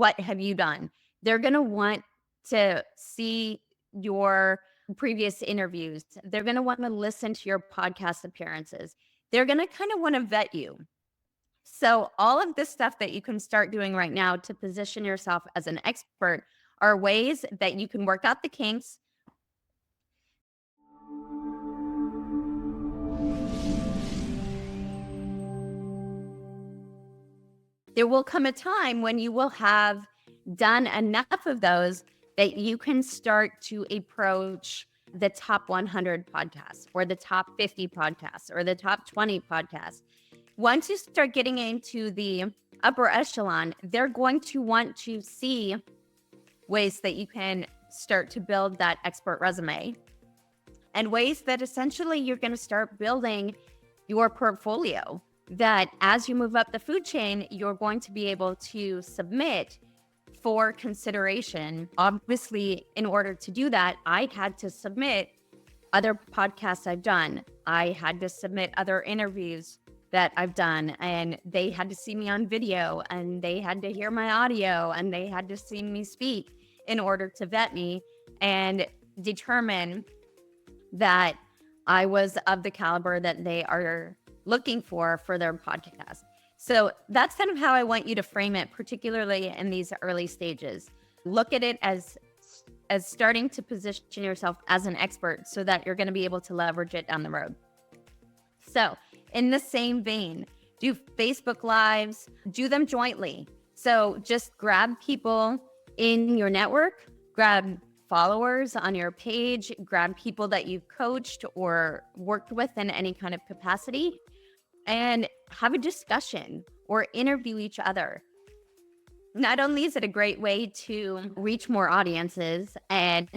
what have you done? They're going to want to see your previous interviews. They're going to want to listen to your podcast appearances. They're going to kind of want to vet you. So all of this stuff that you can start doing right now to position yourself as an expert are ways that you can work out the kinks. There will come a time when you will have done enough of those that you can start to approach the top 100 podcasts or the top 50 podcasts or the top 20 podcasts. Once you start getting into the upper echelon, they're going to want to see ways that you can start to build that expert resume and ways that essentially you're going to start building your portfolio, that as you move up the food chain, you're going to be able to submit for consideration. Obviously, in order to do that, I had to submit other podcasts I've done. I had to submit other interviews that I've done, and they had to see me on video, and they had to hear my audio, and they had to see me speak in order to vet me and determine that I was of the caliber that they are looking for their podcast. So that's kind of how I want you to frame it, particularly in these early stages. Look at it as starting to position yourself as an expert so that you're going to be able to leverage it down the road. So in the same vein, do Facebook Lives, do them jointly. So just grab people in your network, grab followers on your page, grab people that you've coached or worked with in any kind of capacity, and have a discussion or interview each other. Not only is it a great way to reach more audiences and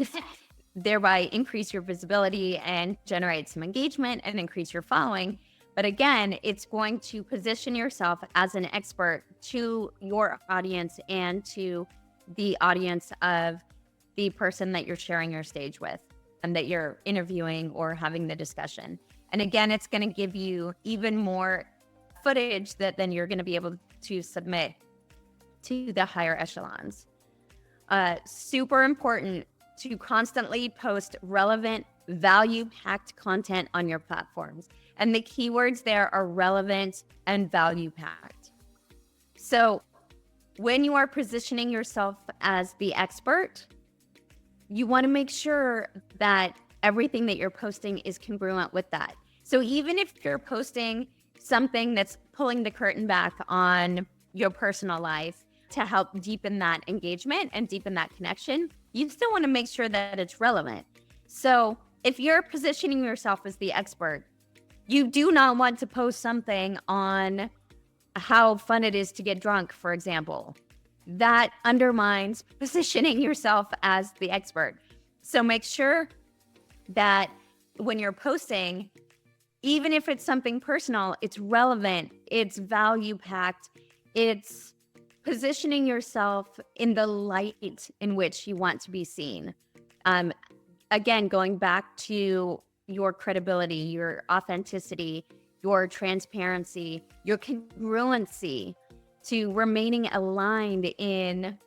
thereby increase your visibility and generate some engagement and increase your following, but again, it's going to position yourself as an expert to your audience and to the audience of the person that you're sharing your stage with and that you're interviewing or having the discussion. And again, it's going to give you even more footage that then you're going to be able to submit to the higher echelons. Super important to constantly post relevant, value-packed content on your platforms. And the keywords there are relevant and value-packed. So when you are positioning yourself as the expert, you want to make sure that everything that you're posting is congruent with that. So even if you're posting something that's pulling the curtain back on your personal life to help deepen that engagement and deepen that connection, you still want to make sure that it's relevant. So if you're positioning yourself as the expert, you do not want to post something on how fun it is to get drunk, for example. That undermines positioning yourself as the expert. So make sure that when you're posting, even if it's something personal, it's relevant, it's value-packed, it's positioning yourself in the light in which you want to be seen. Again, going back to your credibility, your authenticity, your transparency, your congruency, to remaining aligned in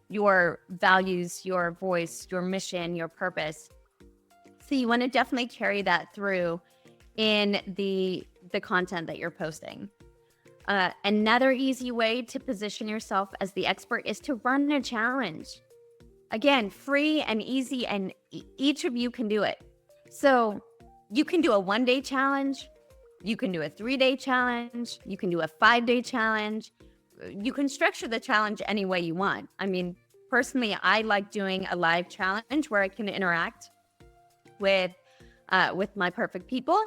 your values, your voice, your mission, your purpose. So you want to definitely carry that through in the content that you're posting. Another easy way to position yourself as the expert is to run a challenge. Again, free and easy, and each of you can do it. So you can do a 1-day challenge, you can do a 3-day challenge, you can do a 5-day challenge. You can structure the challenge any way you want. I mean, personally, I like doing a live challenge where I can interact with my perfect people.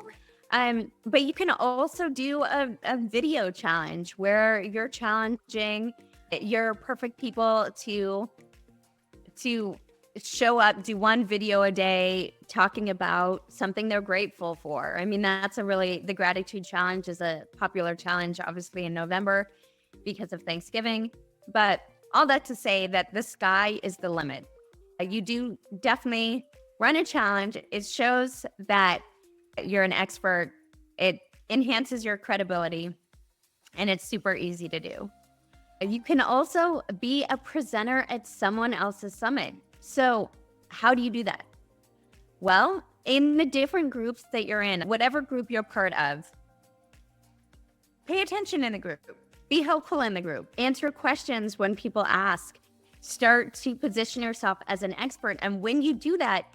But you can also do a video challenge where you're challenging your perfect people to show up, do one video a day talking about something they're grateful for. I mean, the gratitude challenge is a popular challenge, obviously, in November because of Thanksgiving. But all that to say that the sky is the limit. You do definitely run a challenge. It shows that you're an expert. It enhances your credibility, and it's super easy to do. You can also be a presenter at someone else's summit. So, how do you do that? Well, in the different groups that you're in, whatever group you're part of, pay attention in the group. Be helpful in the group. Answer questions when people ask. Start to position yourself as an expert. And when you do that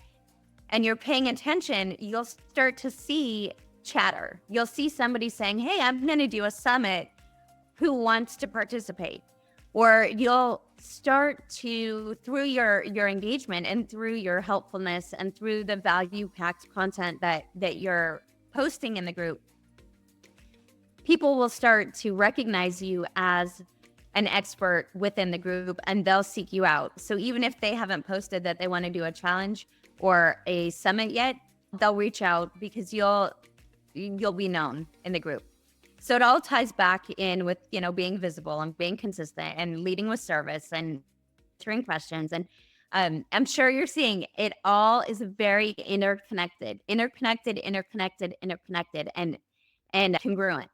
and you're paying attention, you'll start to see chatter. You'll see somebody saying, hey, I'm going to do a summit. Who wants to participate? Or you'll start to, through your engagement and through your helpfulness and through the value-packed content that you're posting in the group, people will start to recognize you as an expert within the group, and they'll seek you out. So even if they haven't posted that they want to do a challenge or a summit yet, they'll reach out because you'll be known in the group. So it all ties back in with, being visible and being consistent and leading with service and answering questions. And I'm sure you're seeing it all is very interconnected, and congruent.